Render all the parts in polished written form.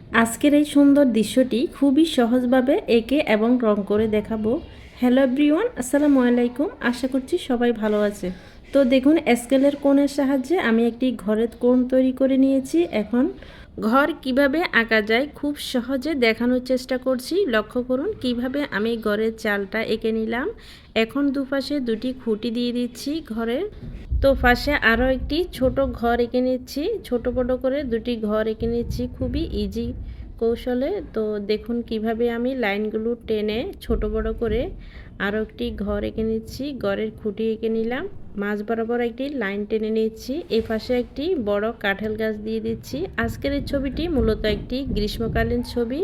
আজকের এই সুন্দর দৃশ্যটি খুবই সহজভাবে এঁকে এবং রং করে দেখাবো। হ্যালো এভরিওয়ান, আসসালামু আলাইকুম। আশা করছি সবাই ভালো আছে। তো দেখুন, স্কেলের কোণের সাহায্যে আমি একটি ঘরের কোণ তৈরি করে নিয়েছি। এখন ঘর কিভাবে আঁকা যায় খুব সহজে দেখানোর চেষ্টা করছি। লক্ষ্য করুন কিভাবে আমি ঘরের চালটা এঁকে নিলাম। এখন দুপাশে দুটি খুঁটি দিয়ে দিচ্ছি ঘরের। তো পাশে আরও একটি ছোট ঘর এঁকে নিচ্ছি, ছোট বড় করে দুটি ঘর এঁকে নিচ্ছি খুবই ইজি কৌশলে। তো দেখুন কিভাবে আমি লাইনগুলো টেনে ছোট বড় করে আরও একটি ঘর এঁকে নিচ্ছি। ঘরের খুঁটি এঁকে নিলাম, মাঝ বরাবর একটি লাইন টেনে নিচ্ছি। এই পাশে একটি বড় কাঁঠাল গাছ দিয়ে দিচ্ছি। আজকের এই ছবিটি মূলত একটি গ্রীষ্মকালীন ছবি।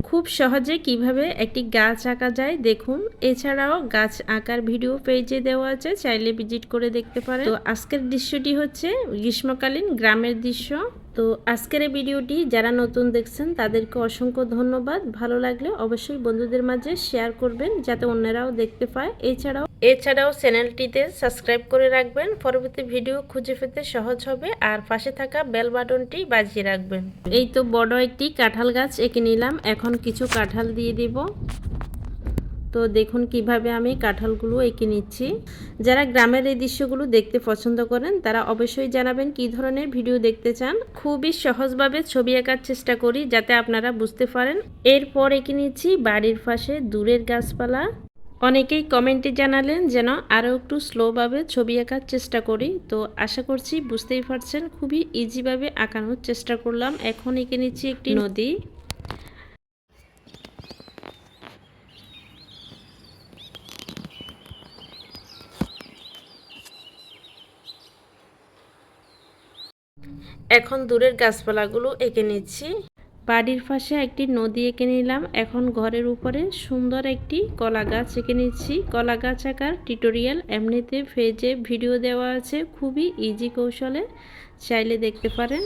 খুব সহজে কিভাবে একটি গাছ আঁকা যায় দেখুন। এছাড়াও গাছ আঁকার ভিডিও পেজে দেওয়া আছে, চাইলে ভিজিট করে দেখতে পারেন। তো আজকের দৃশ্যটি হচ্ছে গ্রীষ্মকালীন গ্রামের দৃশ্য। তো আজকের এই ভিডিওটি যারা নতুন দেখছেন তাদেরকে অসংখ্য ধন্যবাদ। ভালো লাগলে অবশ্যই বন্ধুদের মাঝে শেয়ার করবেন যাতে অন্যরাও দেখতে পায়। এছাড়াও চ্যানেলটিতে সাবস্ক্রাইব করে রাখবেন, পরবর্তী ভিডিও খুঁজে পেতে সহজ হবে। আর পাশে থাকা বেল বাটনটি বাজিয়ে রাখবেন। এই তো বড় একটি কাঁঠাল গাছ এঁকে নিলাম, এখন কিছু কাঁঠাল দিয়ে দিব। তো দেখুন কিভাবে আমি কাঁঠালগুলো এঁকে নিচ্ছি। যারা গ্রামের এই দৃশ্যগুলো দেখতে পছন্দ করেন তারা অবশ্যই জানাবেন কী ধরনের ভিডিও দেখতে চান। খুবই সহজভাবে ছবি আঁকার চেষ্টা করি যাতে আপনারা বুঝতে পারেন। এরপর এঁকে নিচ্ছি বাড়ির পাশে দূরের গাছপালা। অনেকেই কমেন্টে জানালেন যেন আরও একটু স্লোভাবে ছবি আঁকার চেষ্টা করি। তো আশা করছি বুঝতেই পারছেন, খুবই ইজিভাবে আঁকানোর চেষ্টা করলাম। এখন এঁকে নিচ্ছি একটি নদী। এখন দূরের গাছপালাগুলো এঁকে নিচ্ছি। বাড়ির পাশে একটি নদী এঁকে নিলাম। এখন ঘরের উপরে সুন্দর একটি কলা গাছ এঁকে নিচ্ছি। কলা গাছ আঁকার টিউটোরিয়াল এমনিতে পেজে ভিডিও দেওয়া আছে, খুবই ইজি কৌশলে, চাইলে দেখতে পারেন।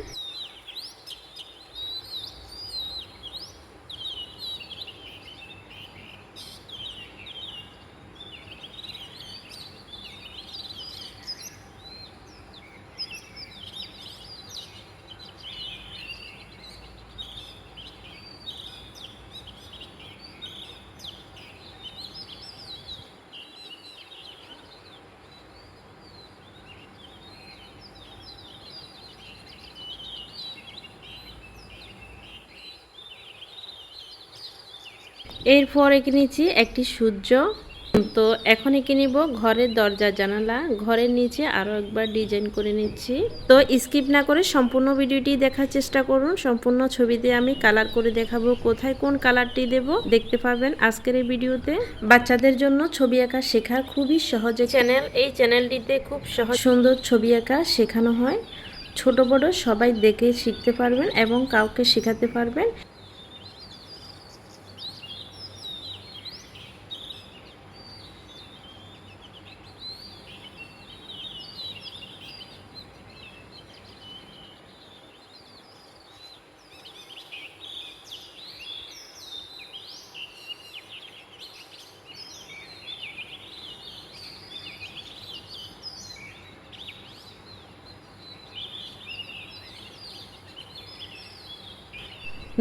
এরপর এঁকে নিচ্ছি একটি সূর্য। তো এখন এঁকে নিব ঘরের দরজা জানালা। ঘরের নিচে আরও একবার ডিজাইন করে নিচ্ছি। তো স্কিপ না করে সম্পূর্ণ ভিডিওটি দেখার চেষ্টা করুন। সম্পূর্ণ ছবিতে আমি কালার করে দেখাবো, কোথায় কোন কালারটি দেব দেখতে পাবেন আজকের এই ভিডিওতে। বাচ্চাদের জন্য ছবি আঁকা শেখা খুবই সহজে এই চ্যানেলটিতে খুব সহজ সুন্দর ছবি আঁকা শেখানো হয়। ছোট বড় সবাই দেখে শিখতে পারবেন এবং কাউকে শেখাতে পারবেন।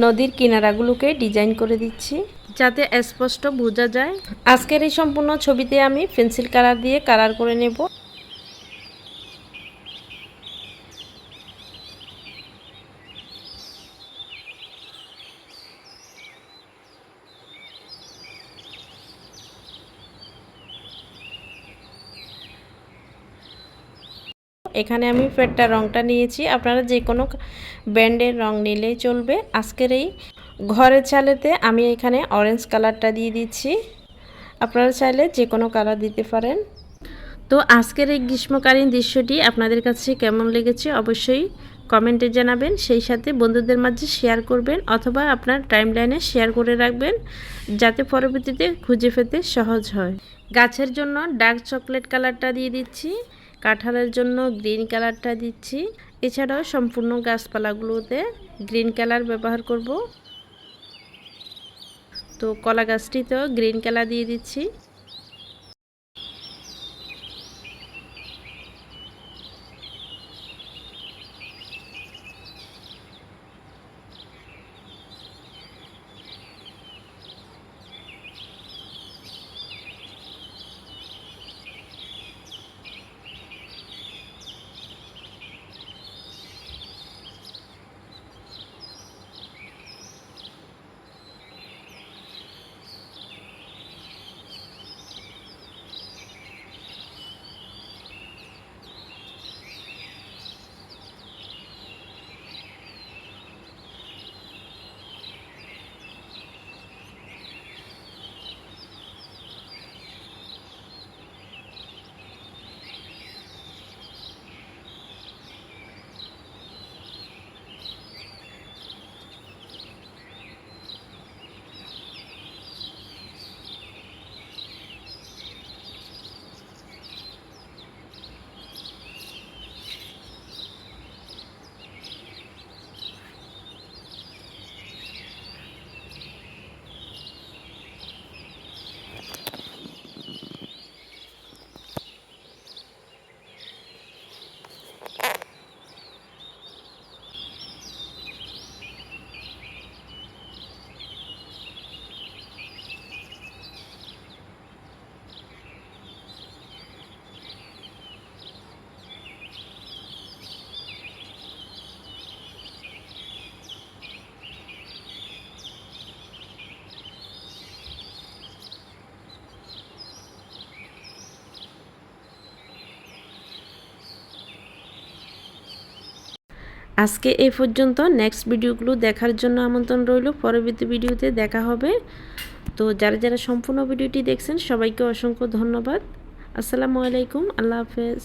নদীর কিনারাগুলোকে ডিজাইন করে দিচ্ছি যাতে স্পষ্ট বোঝা যায়। আজকের এই সম্পূর্ণ ছবিতে আমি পেন্সিল কালার দিয়ে কালার করে নেব। এখানে আমি পেটটা রংটা নিয়েছি, আপনারা যে কোনো ব্র্যান্ডের রং নিলেই চলবে। আজকের এই ঘরের চালেতে আমি এখানে অরেঞ্জ কালারটা দিয়ে দিচ্ছি, আপনারা চাইলে যে কোনো কালার দিতে পারেন। তো আজকের এই গ্রীষ্মকালীন দৃশ্যটি আপনাদের কাছে কেমন লেগেছে অবশ্যই কমেন্টে জানাবেন। সেই সাথে বন্ধুদের মাঝে শেয়ার করবেন অথবা আপনার টাইমলাইনে শেয়ার করে রাখবেন যাতে পরবর্তীতে খুঁজে পেতে সহজ হয়। গাছের জন্য ডার্ক চকলেট কালারটা দিয়ে দিচ্ছি, কাঁঠালের জন্য গ্রিন কালারটা দিচ্ছি। এছাড়াও সম্পূর্ণ গাছপালাগুলোতে গ্রিন কালার ব্যবহার করব। তো কলা গাছটিতেও গ্রিন কালার দিয়ে দিচ্ছি। আজকে এই পর্যন্ত। নেক্সট ভিডিওগুলো দেখার জন্য আমন্ত্রণ রইল। পরবর্তী ভিডিওতে দেখা হবে। তো যারা যারা সম্পূর্ণ ভিডিওটি দেখছেন সবাইকে অসংখ্য ধন্যবাদ। আসসালামু আলাইকুম, আল্লাহ হাফেজ।